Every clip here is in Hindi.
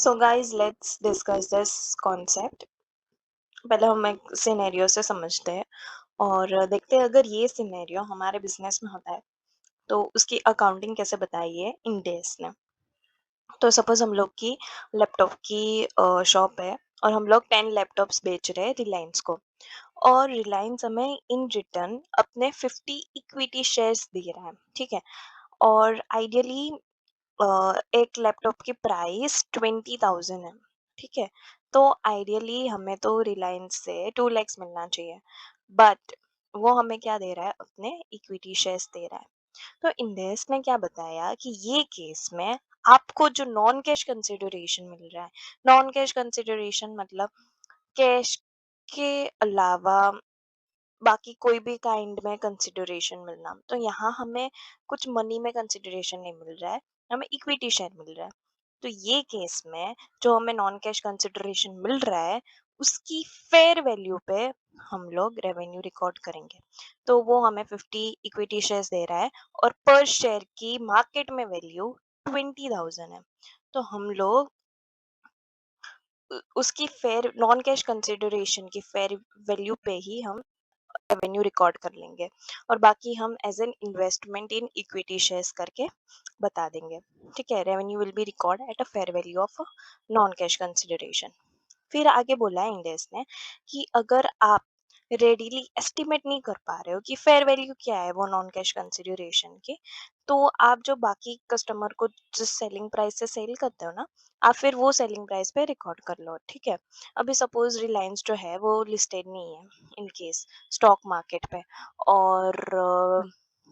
So guys let's discuss this concept. पहले हम एक सिनेरियो से समझते हैं और देखते हैं अगर ये सिनेरियो हमारे बिजनेस में होता है तो उसकी अकाउंटिंग कैसे बताई है इन डेज ने। तो सपोज हम लोग की लैपटॉप की शॉप है और हम लोग 10 लैपटॉप्स बेच रहे हैं रिलायंस को, और रिलायंस हमें इन रिटर्न अपने 50 इक्विटी शेयर्स दे रहा है। ठीक है, और आइडियली एक लैपटॉप की प्राइस 20,000 है। ठीक है, तो आइडियली हमें तो रिलायंस से 2 लैक्स मिलना चाहिए, बट वो हमें क्या दे रहा है, अपने इक्विटी शेयर्स दे रहा है। तो इंडेस ने क्या बताया कि ये केस में आपको जो नॉन कैश कंसिडरेशन मिल रहा है, नॉन कैश कंसिडरेशन मतलब कैश के अलावा बाकी कोई भी काइंड में कंसिडरेशन मिलना, तो यहाँ हमें कुछ मनी में कंसिडरेशन नहीं मिल रहा है, हमें इक्विटी शेयर मिल रहा है। तो ये केस में जो हमें नॉन कैश कंसिडरेशन मिल रहा है उसकी फेयर वैल्यू पे हम लोग रेवेन्यू रिकॉर्ड करेंगे। तो वो हमें 50 इक्विटी शेयर्स दे रहा है और पर शेयर की मार्केट में वैल्यू 20,000 है। तो हम लोग उसकी फेयर नॉन कैश कंसिडरेशन की फेयर वैल्यू पे ही हम रेवेन्यू रिकॉर्ड कर लेंगे, और बाकी हम as an investment in equity shares करके बता देंगे। ठीक है, revenue will be record at a fair value of non cash consideration. फिर आगे बोला है इंडेस ने कि अगर आप रेडीली एस्टिमेट नहीं कर पा रहे हो कि फेयर वैल्यू क्या है वो नॉन कैश कंसिडरेशन की, तो आप जो बाकी कस्टमर को जिस सेलिंग प्राइस से सेल करते हो ना, आप फिर वो सेलिंग प्राइस पे रिकॉर्ड कर लो। ठीक है, अभी सपोज रिलायंस जो है वो लिस्टेड नहीं है इन केस स्टॉक मार्केट पे, और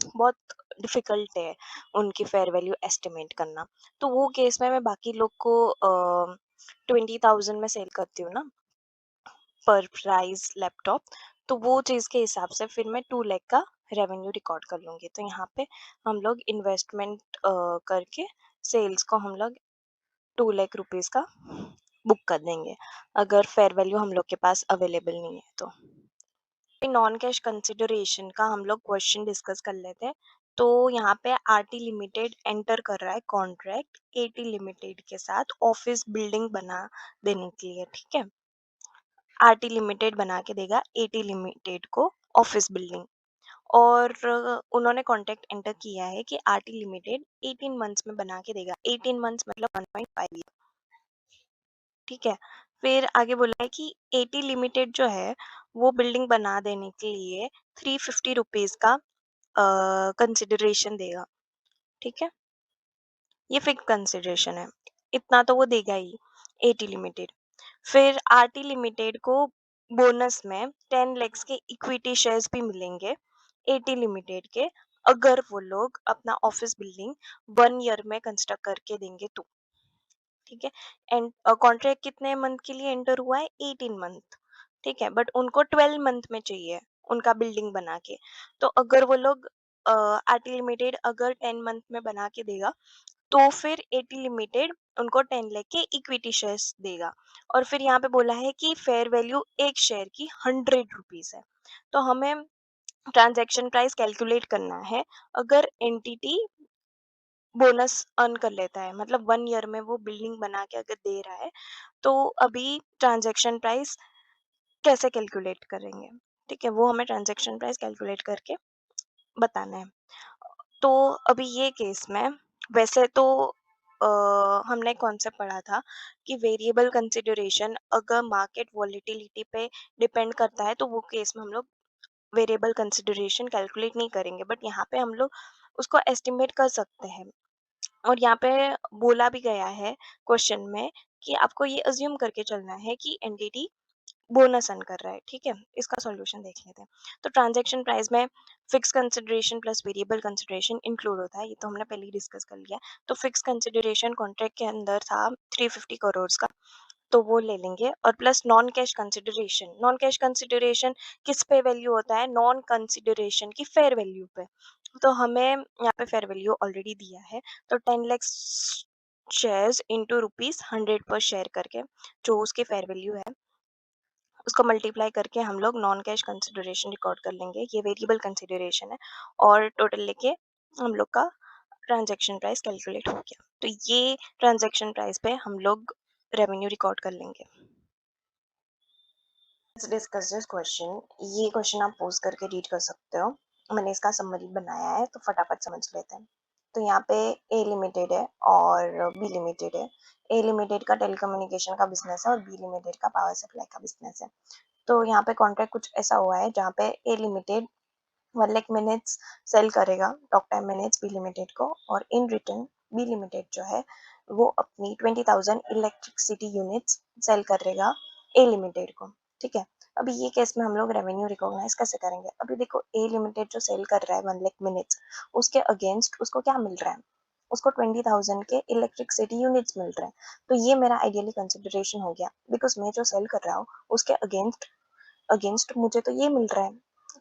बहुत डिफिकल्ट है उनकी फेयर वैल्यू एस्टिमेट करना। तो वो केस में मैं बाकी लोग को 20,000 में सेल करती हूँ ना पर प्राइस लैपटॉप, तो वो चीज़ के हिसाब से फिर मैं 2 लाख का रेवेन्यू रिकॉर्ड कर लूँगी। तो यहाँ पे हम लोग इन्वेस्टमेंट करके सेल्स को हम लोग 2 लाख रुपीज़ का बुक कर देंगे, अगर फेयर वैल्यू हम लोग के पास अवेलेबल नहीं है तो। नॉन कैश कंसिडरेशन का हम लोग क्वेश्चन डिस्कस कर लेते हैं। तो यहाँ पे आरटी लिमिटेड एंटर कर रहा है कॉन्ट्रैक्ट एटी लिमिटेड के साथ ऑफिस बिल्डिंग बना देने के लिए। ठीक है, आरटी लिमिटेड बना के देगा एटी लिमिटेड को ऑफिस बिल्डिंग, और उन्होंने कॉन्ट्रैक्ट एंटर किया है कि आरटी लिमिटेड 18 मंथ्स में बना के देगा। 18 मंथ्स मतलब 1.5 ईयर। ठीक है, फिर आगे बोला है कि एटी लिमिटेड जो है वो बिल्डिंग बना देने के लिए 350 रुपीज का कंसिडरेशन देगा। ठीक है, ये फिक्स कंसिडरेशन है, इतना तो वो देगा ही एटी लिमिटेड। फिर आरटी लिमिटेड को बोनस में 10 लैक्स के इक्विटी शेयर्स भी मिलेंगे एटी लिमिटेड के, अगर वो लोग अपना ऑफिस बिल्डिंग 1 ईयर में कंस्ट्रक्ट करके देंगे तो। ठीक है, एंड कॉन्ट्रैक्ट कितने मंथ के लिए एंटर हुआ है, 18 मंथ। ठीक है, बट उनको 12 मंथ में चाहिए उनका बिल्डिंग बना के। तो अगर वो लोग आरटी लिमिटेड अगर 10 मंथ में बना के देगा तो फिर एटी लिमिटेड उनको 10 लाख के इक्विटी शेयर्स देगा। और फिर यहाँ पे बोला है कि फेयर वैल्यू एक शेयर की 100 रुपीज है। तो हमें ट्रांजैक्शन प्राइस कैलकुलेट करना है अगर एंटिटी बोनस अर्न कर लेता है, मतलब 1 ईयर में वो बिल्डिंग बना के अगर दे रहा है, तो अभी ट्रांजैक्शन प्राइस कैसे कैलकुलेट करेंगे। ठीक है, वो हमें ट्रांजैक्शन प्राइस कैलकुलेट करके बताना है। तो अभी ये केस में वैसे तो हमने कॉन्सेप्ट पढ़ा था कि वेरिएबल कंसिडरेशन अगर मार्केट वॉलीटिलिटी पे डिपेंड करता है तो वो केस में हम लोग वेरिएबल कंसिडरेशन कैलकुलेट नहीं करेंगे, बट यहाँ पे हम लोग उसको एस्टिमेट कर सकते हैं। और यहाँ पे बोला भी गया है क्वेश्चन में कि आपको ये अज्यूम करके चलना है कि एंटिटी बोनस अर्न कर रहा है। ठीक है, इसका सॉल्यूशन देख लेते हैं। तो ट्रांजैक्शन प्राइस में fix consideration plus variable consideration include होता है, ये तो हमने पहले ही डिस्कस कर लिया। तो फिक्स कंसिडरेशन कॉन्ट्रैक्ट के अंदर था 350 करोड़ का, तो वो ले लेंगे, और plus non cash consideration. Non cash consideration किस पे वैल्यू होता है, नॉन कंसिडरेशन की फेयर वैल्यू पे। तो हमें यहाँ पे फेयर वैल्यू ऑलरेडी दिया है, तो 10 लाख शेयर्स इंटू ₹100 पर शेयर करके जो उसकी फेयर वैल्यू है उसको मल्टीप्लाई करके हम लोग नॉन कैश कंसिडरेशन रिकॉर्ड कर लेंगे। ये वेरिएबल कंसिडरेशन है, और टोटल लेके हम लोग का ट्रांजैक्शन प्राइस कैलकुलेट हो गया। तो ये ट्रांजैक्शन प्राइस पे हम लोग रेवेन्यू रिकॉर्ड कर लेंगे। Let's discuss this question. ये क्वेश्चन आप पोज करके रीड कर सकते हो। मैंने इसका समरी बनाया है तो फटाफट समझ लेते हैं। तो यहाँ पे ए लिमिटेड है और बी लिमिटेड है। ए लिमिटेड का टेलीकम्युनिकेशन का बिजनेस है और बी लिमिटेड का पावर सप्लाई का बिजनेस है। तो यहाँ पे कॉन्ट्रैक्ट कुछ ऐसा हुआ है जहाँ पे A Limited 1 lakh minutes sell करेगा, talk time minutes B Limited को, और इन रिटर्न बी लिमिटेड जो है वो अपनी 20,000 इलेक्ट्रिसिटी यूनिट्स सेल करेगा ए लिमिटेड को। ठीक है। अभी ये केस में हम लोग रेवेन्यू रिकॉग्नाइज कैसे करेंगे? अभी देखो, ए लिमिटेड जो सेल कर रहा है 1 लाख मिनट्स, उसके अगेंस्ट उसको क्या मिल रहा है? उसको 20,000 के इलेक्ट्रिसिटी यूनिट्स मिल रहे हैं। तो ये मेरा आइडियली कंसिडरेशन हो गया, बिकॉज मैं जो सेल कर रहा हूँ उसके अगेंस्ट अगेंस्ट मुझे तो ये मिल रहा है।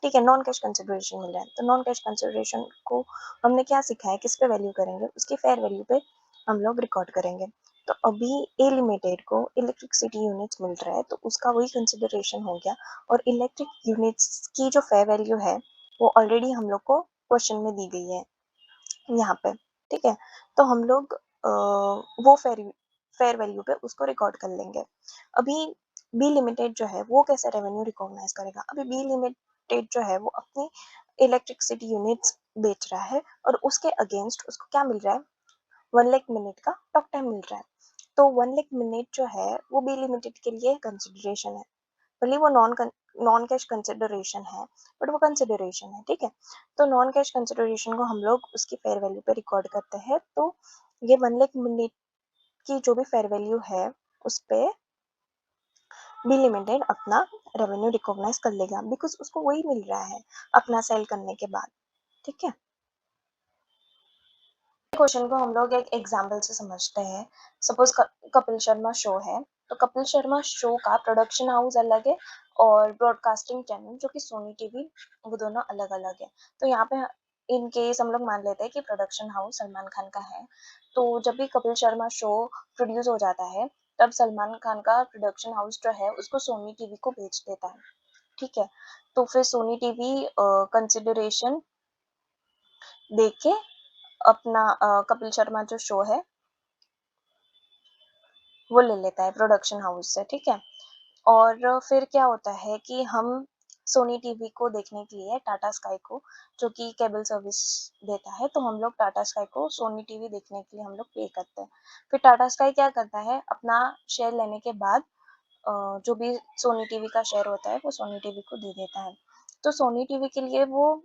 ठीक है, नॉन कैश कंसिडरेशन मिल रहा है। तो नॉन कैश कंसिडरेशन को हमने क्या सीखा है, किस पे वैल्यू करेंगे? उसकी फेयर वैल्यू पे हम लोग रिकॉर्ड करेंगे। तो अभी ए लिमिटेड को इलेक्ट्रिसिटी यूनिट्स मिल रहा है तो उसका वही कंसिडरेशन हो गया, और इलेक्ट्रिक यूनिट्स की जो फेयर वैल्यू है वो ऑलरेडी हम लोग को क्वेश्चन में दी गई है यहाँ पे। ठीक है, तो हम लोग वो फेयर फेयर वैल्यू पे उसको रिकॉर्ड कर लेंगे। अभी बी लिमिटेड जो है वो कैसे रेवेन्यू रिकॉग्नाइज करेगा? अभी बी लिमिटेड जो है वो अपनी इलेक्ट्रिसिटी यूनिट्स बेच रहा है और उसके अगेंस्ट उसको क्या मिल रहा है? 1 लाख मिनट का टॉक टाइम मिल रहा है। तो 1 लाख मिनट जो है वो बी लिमिटेड के लिए कंसिडरेशन है। भले वो नॉन कैश कंसिडरेशन है, बट वो कंसिडरेशन है। ठीक है, तो नॉन कैश कंसिडरेशन को हम लोग उसकी फेयर वैल्यू पे रिकॉर्ड करते हैं। तो ये 1 लाख मिनट की जो भी फेयर वैल्यू है उस पे बी लिमिटेड अपना रेवेन्यू रिकॉग्नाइज कर लेगा, बिकॉज उसको वही मिल रहा है अपना सेल करने के बाद। ठीक है, क्वेश्चन को हम लोग एक एग्जाम्पल से समझते हैं। सपोज कपिल शर्मा शो है, तो कपिल शर्मा शो का प्रोडक्शन हाउस अलग है और ब्रॉडकास्टिंग चैनल जो कि सोनी टीवी, वो दोनों अलग अलग है। तो यहाँ पे इन केस हम लोग मान लेते हैं कि प्रोडक्शन हाउस सलमान खान का है। तो जब भी कपिल शर्मा शो प्रोड्यूस हो जाता है तब सलमान खान का प्रोडक्शन हाउस जो है उसको सोनी टीवी को बेच देता है। ठीक है, तो फिर सोनी टीवी कंसिडरेशन देके अपना कपिल शर्मा जो शो है वो ले लेता है प्रोडक्शन हाउस से। ठीक है, और फिर क्या होता है कि हम सोनी टीवी को देखने के लिए टाटा स्काई को, जो कि केबल सर्विस देता है, तो हम लोग टाटा स्काई को सोनी टीवी देखने के लिए हम लोग पे करते हैं। फिर टाटा स्काई क्या करता है, अपना शेयर लेने के बाद जो भी सोनी टीवी का शेयर होता है वो सोनी टीवी को दे देता है। तो सोनी टीवी के लिए वो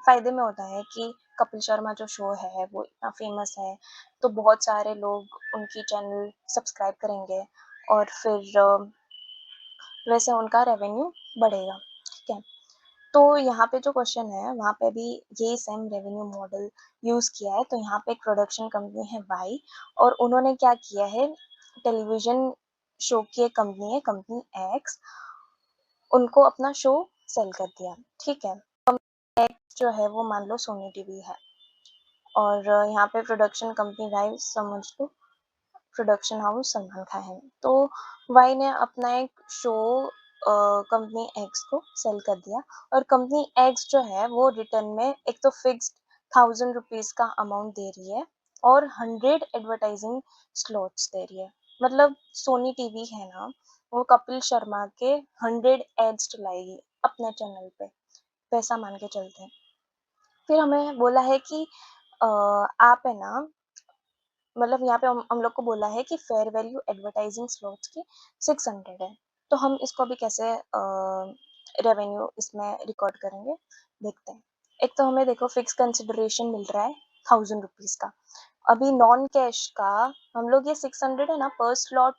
फायदे में होता है कि कपिल शर्मा जो शो है वो इतना फेमस है, तो बहुत सारे लोग उनकी चैनल सब्सक्राइब करेंगे और फिर वैसे उनका रेवेन्यू बढ़ेगा। ठीक है, तो यहाँ पे जो क्वेश्चन है वहाँ पे भी ये सेम रेवेन्यू मॉडल यूज किया है। तो यहाँ पे एक प्रोडक्शन कंपनी है वाई, और उन्होंने क्या किया है, टेलीविजन शो की एक कंपनी है, कंपनी एक्स, उनको अपना शो सेल कर दिया। ठीक है, एक्स जो है वो मान लो सोनी टीवी है, और यहाँ पे प्रोडक्शन कंपनी वाई समझ लो प्रोडक्शन हाउस सलमान खान है। तो वाई ने अपना एक शो कंपनी एक्स को सेल कर दिया, और कंपनी एक्स जो है वो रिटर्न में एक तो फिक्स्ड 1,000 रुपीज का अमाउंट दे रही है और 100 एडवर्टाइजिंग स्लॉट्स दे रही है। मतलब सोनी टीवी है ना, वो कपिल शर्मा के 100 एड्स चलाएगी अपने चैनल पे, पैसा मान के चलते हैं। फिर हमें बोला है कि आप है ना, मतलब यहाँ पे हम लोग को बोला है कि फेयर वैल्यू एडवर्टाइजिंग स्लॉट्स की 600 है। तो हम इसको भी कैसे रेवेन्यू इसमें रिकॉर्ड करेंगे, देखते हैं। एक तो हमें देखो फिक्स कंसिडरेशन मिल रहा है 1,000 रुपीज का। अभी नॉन कैश का हम लोग ये 600 है ना पर स्लॉट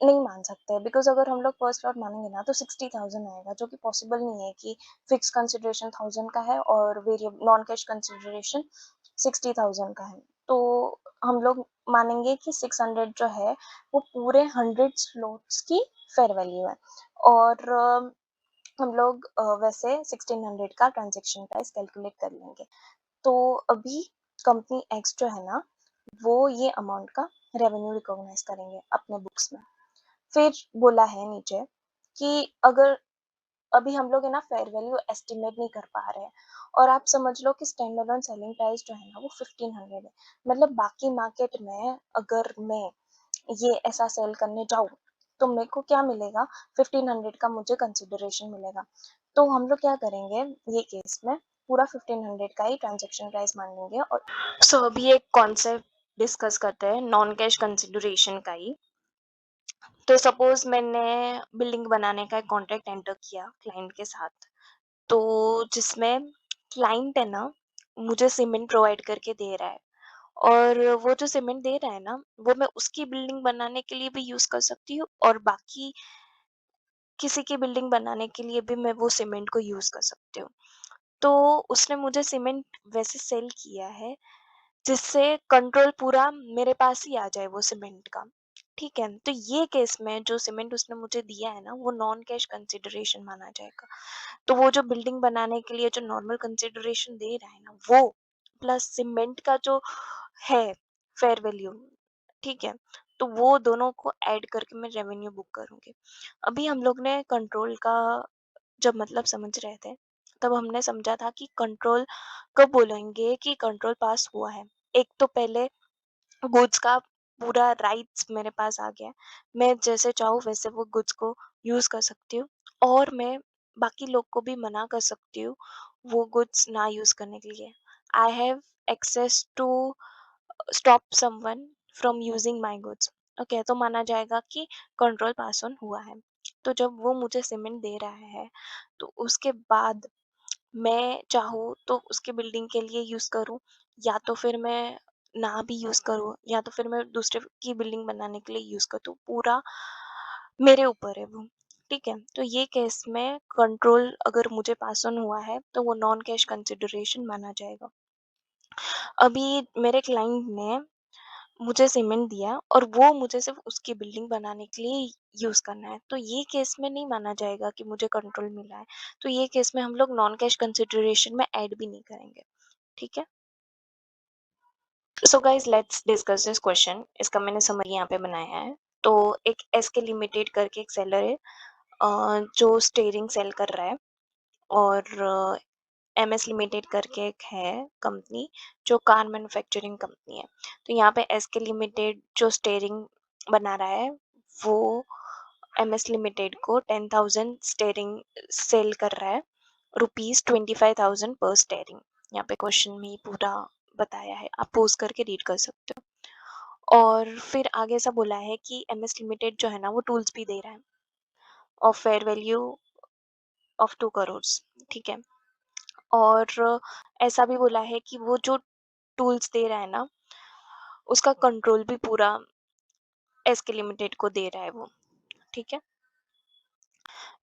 नहीं मान सकते, बिकॉज अगर हम लोग पर स्लॉट मानेंगे ना तो 60,000 आएगा, जो कि पॉसिबल नहीं है कि फिक्स कंसिडरेशन 1,000 का है और वेरिएबल नॉन कैश कंसिडरेशन 60,000 का है। तो हम लोग मानेंगे कि 600 जो है वो पूरे 100 स्लॉट्स की फेयर वैल्यू है, और हम लोग वैसे 1600 का ट्रांजेक्शन प्राइस कैलकुलेट कर लेंगे। तो अभी कंपनी एक्स जो है ना वो ये अमाउंट का रेवेन्यू रिकॉग्नाइज करेंगे अपने बुक्स में। फिर बोला है नीचे कि अगर अभी हम लोग है ना फेयर वैल्यू एस्टिमेट नहीं कर पा रहे हैं, और आप समझ लो कि स्टैंड अलोन सेलिंग प्राइस जो है ना वो 1,500 है। मतलब बाकी मार्केट में अगर मैं ये ऐसा सेल करने जाऊँ, तो मेरे को क्या मिलेगा, 1500 का मुझे कंसिडरेशन मिलेगा। तो हम लोग क्या करेंगे ये केस में, पूरा 1500 का ही ट्रांज़ैक्शन प्राइस मान लेंगे। और सो अभी एक कॉन्सेप्ट डिस्कस करते हैं नॉन कैश कंसिडरेशन का ही। तो सपोज़ मैंने बिल्डिंग बनाने का एक कॉन्ट्रैक्ट एंटर किया क्लाइंट के साथ, तो जिसमें क्लाइंट है ना, मुझे सीमेंट प्रोवाइड करके दे रहा है, और वो जो सीमेंट दे रहा है ना, वो मैं उसकी बिल्डिंग बनाने के लिए भी यूज़ कर सकती हूँ, और बाकी किसी की बिल्डिंग बनाने के लिए भी मैं वो सीमेंट को यूज़ कर सकती हूँ। तो उसने मुझे सीमेंट वैसे सेल किया है जिससे कंट्रोल पूरा मेरे पास ही आ जाए वो सीमेंट का, ठीक है? तो ये केस में जो सीमेंट उसने मुझे दिया है ना, वो नॉन कैश कंसिडरेशन माना जाएगा। तो वो जो बिल्डिंग बनाने के लिए जो नॉर्मल कंसिडरेशन दे रहा है ना, वो प्लस सीमेंट का जो है फेयर वैल्यू, ठीक है? तो वो दोनों को ऐड करके मैं रेवेन्यू बुक करूँगी। अभी हम लोग ने कंट्रोल का जब मतलब समझ रहे थे, तब हमने समझा था कि कंट्रोल कब बोलेंगे कि कंट्रोल पास हुआ है। एक तो पहले गुड्स का पूरा राइट्स मेरे पास आ गया है। मैं जैसे चाहूँ वैसे वो गुड्स को यूज़ कर सकती हूँ, और मैं बाकी लोग को भी मना कर सकती हूँ वो गुड्स ना यूज़ करने के लिए। I have access to stop someone from using my goods. Okay, तो माना जाएगा कि कंट्रोल पास ऑन हुआ है। तो जब वो मुझे सीमेंट दे रहा है, तो उसके बाद मैं चाहूँ तो उसकी बिल्डिंग के लिए यूज़ करूँ, या तो फिर मैं ना भी यूज़ करूँ, या तो फिर मैं दूसरे की बिल्डिंग बनाने के लिए यूज़ करूँ, पूरा मेरे ऊपर है वो, ठीक है? तो ये केस में कंट्रोल अगर मुझे पास ऑन हुआ है, तो वो नॉन कैश कंसिडरेशन माना जाएगा। अभी मेरे क्लाइंट ने मुझे सीमेंट दिया और वो मुझे सिर्फ़ उसकी बिल्डिंग बनाने के लिए यूज़ करना है, तो ये केस में नहीं माना जाएगा कि मुझे कंट्रोल मिला है। तो ये केस में हम लोग नॉन कैश कंसिडरेशन में ऐड भी नहीं करेंगे, ठीक है? So guys let's discuss this question. इसका मैंने समरी यहाँ पे बनाया है। तो एक एसके लिमिटेड करके एक सेलर है, जो स्टीयरिंग सेल कर रहा है, और एमएस लिमिटेड करके एक है कंपनी जो कार मैन्युफैक्चरिंग कंपनी है। तो यहाँ पे एसके लिमिटेड जो स्टीयरिंग बना रहा है, वो एमएस लिमिटेड को 10,000 स्टीयरिंग सेल कर रहा है, रुपीज 25,000 पर स्टीयरिंग। यहाँ पे क्वेश्चन में ही पूरा बताया है, आप पोज करके रीड कर सकते हो। और फिर आगे ऐसा बोला है कि एमएस लिमिटेड जो है ना, वो टूल्स भी दे रहा है of fair value of 2 crore, ठीक है? और ऐसा भी बोला है कि वो जो टूल्स दे रहा है ना, उसका कंट्रोल भी पूरा एसके लिमिटेड को दे रहा है वो, ठीक है?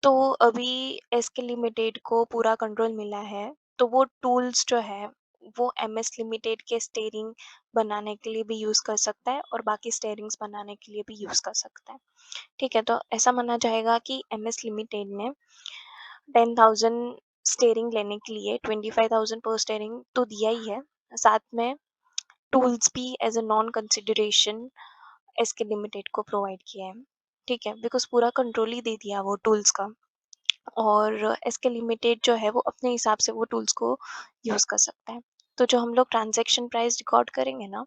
तो अभी एसके लिमिटेड को पूरा कंट्रोल मिला है, तो वो टूल्स जो है, वो एमएस लिमिटेड के स्टीयरिंग बनाने के लिए भी यूज़ कर सकता है, और बाकी स्टीयरिंग्स बनाने के लिए भी यूज़ कर सकता है, ठीक है? तो ऐसा माना जाएगा कि एमएस लिमिटेड ने 10,000 स्टीयरिंग लेने के लिए 25,000 पर स्टीयरिंग तो दिया ही है, साथ में टूल्स भी as a non consideration SK Limited को प्रोवाइड किया है, ठीक है? बिकॉज़ पूरा कंट्रोल ही दे दिया वो टूल्स का, और एसके लिमिटेड जो है वो अपने हिसाब से वो टूल्स को यूज़ कर सकता है। तो जो हम लोग ट्रांज़ैक्शन प्राइस रिकॉर्ड करेंगे ना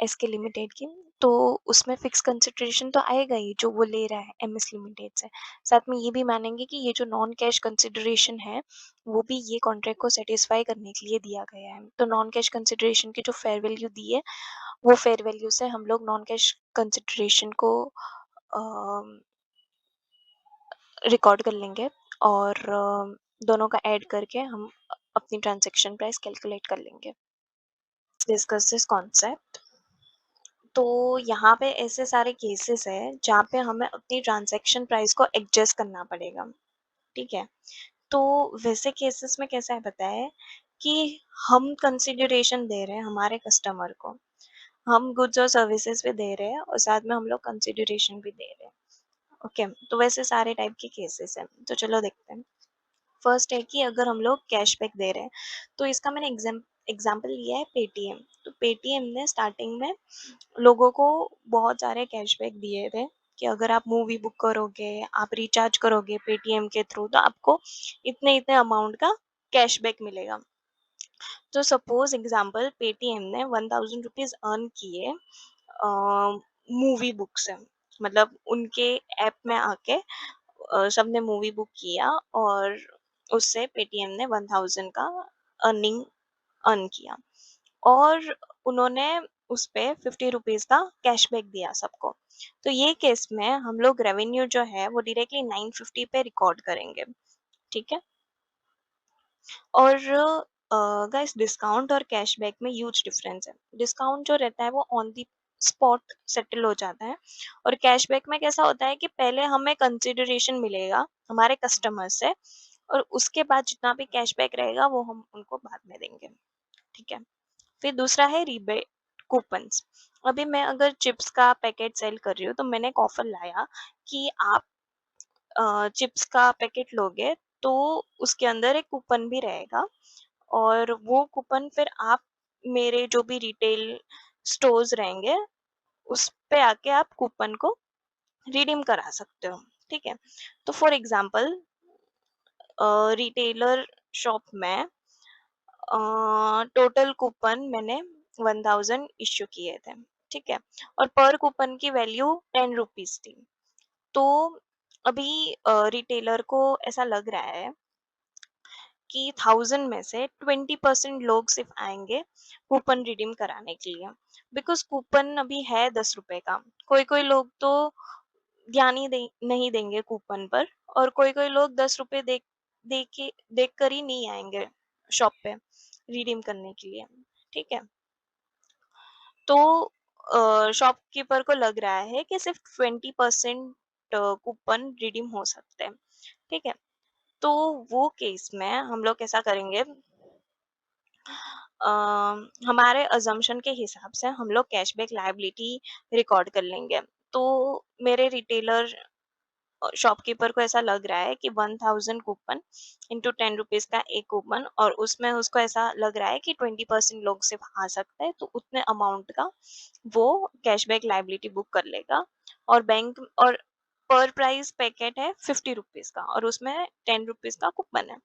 एसके लिमिटेड की, तो उसमें फिक्स कंसिडरेशन तो आएगा ही जो वो ले रहा है एमएस लिमिटेड से। साथ में ये भी मानेंगे कि ये जो नॉन कैश कंसिडरेशन है, वो भी ये कॉन्ट्रैक्ट को सैटिस्फाई करने के लिए दिया गया है। तो नॉन कैश कंसिडरेशन की जो फेयर वैल्यू दी है, वो फेयर वैल्यू से हम लोग नॉन कैश कंसिडरेशन को रिकॉर्ड कर लेंगे, और दोनों का ऐड करके हम अपनी ट्रांजैक्शन प्राइस कैलकुलेट कर लेंगे। Discuss this concept. तो यहाँ पे ऐसे सारे केसेस हैं जहाँ पे हमें अपनी ट्रांजैक्शन प्राइस को एडजस्ट करना पड़ेगा, ठीक है? तो वैसे केसेस में कैसा है पता है, कि हम कंसिडरेशन दे रहे हैं हमारे कस्टमर को, हम गुड्स और सर्विसेज भी दे रहे हैं, और साथ में हम लोग कंसिडरेशन भी दे रहे हैं। ओके, तो वैसे सारे टाइप के केसेस हैं, तो चलो देखते हैं। फर्स्ट है कि अगर हम लोग कैशबैक दे रहे हैं, तो इसका मैंने एग्जाम्पल लिया है पेटीएम। तो पेटीएम ने स्टार्टिंग में लोगों को बहुत सारे कैशबैक दिए थे कि अगर आप मूवी बुक करोगे, आप रिचार्ज करोगे पेटीएम के थ्रू, तो आपको इतने इतने अमाउंट का कैशबैक मिलेगा। तो सपोज एग्जांपल पेटीएम ने 1,000 रुपीज़ अर्न किए मूवी बुक्स है, मतलब उनके ऐप में आके सबने मूवी बुक किया और उससे पेटीएम ने 1000 का अर्निंग अर्न किया और उन्होंने उस पे 50 रुपीज का कैशबैक दिया सबको। तो ये केस में हम लोग रेवेन्यू जो है वो डायरेक्टली 950 पे रिकॉर्ड करेंगे, ठीक है। और गाइस डिस्काउंट और कैशबैक में ह्यूज डिफरेंस है। डिस्काउंट जो रहता है वो ऑन द स्पॉट सेटल हो जाता है और कैशबैक में कैसा होता है कि पहले हमें कंसिडरेशन मिलेगा हमारे कस्टमर से और उसके बाद जितना भी कैशबैक रहेगा वो हम उनको बाद में देंगे, ठीक है। फिर दूसरा है रिबेट कूपन्स। अभी मैं अगर चिप्स का पैकेट सेल कर रही हूँ तो मैंने एक ऑफर लाया कि आप चिप्स का पैकेट लोगे तो उसके अंदर एक कूपन भी रहेगा और वो कूपन फिर आप मेरे जो भी रिटेल स्टोर्स रहेंगे उस पे आके आप कूपन को रिडीम करा सकते हो, ठीक है। तो फॉर एग्जांपल रिटेलर शॉप में टोटल कूपन मैंने 1000 इश्यू किए थे, ठीक है। और पर कूपन की वैल्यू 10 रुपीज थी। तो अभी रिटेलर को ऐसा लग रहा है कि 1000 में से 20% लोग सिर्फ आएंगे कूपन रिडीम कराने के लिए, बिकॉज कूपन अभी है 10 रुपए का। कोई कोई लोग तो ध्यान ही नहीं देंगे कूपन पर और कोई कोई लोग 10 रुपए देख कर ही नहीं आएंगे शॉप पे रिडीम करने के लिए, ठीक है। तो शॉपकीपर को लग रहा है कि सिर्फ 20% कूपन रिडीम हो सकते हैं, ठीक है। तो वो केस में हम लोग ऐसा करेंगे, अ, हमारे अजम्पशन के हिसाब से हम लोग कैशबैक लायबिलिटी रिकॉर्ड कर लेंगे। तो मेरे रिटेलर शॉपकीपर को ऐसा लग रहा है कि 1000 कूपन इंटू 10 रुपीज का एक कूपन और उसमें उसको ऐसा लग रहा है कि 20% लोग सिर्फ आ सकते हैं, तो उतने अमाउंट का वो कैशबैक लायबिलिटी बुक कर लेगा। और बैंक और पर प्राइस पैकेट है 50 रुपीज का और उसमें 10 रुपीज का कूपन है,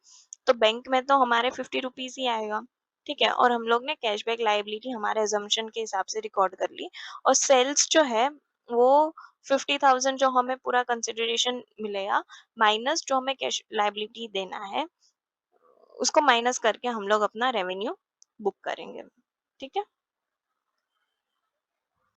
तो बैंक में तो हमारे 50 रुपीज ही आएगा, ठीक है। और हम लोग ने कैशबैक लायबिलिटी हमारे अजम्पशन के हिसाब से रिकॉर्ड कर ली और सेल्स जो है वो 50,000 जो हमें पूरा कंसिडरेशन मिलेगा माइनस जो हमें कैश लायबिलिटी देना है उसको माइनस करके हम लोग अपना रेवेन्यू बुक करेंगे, ठीक है।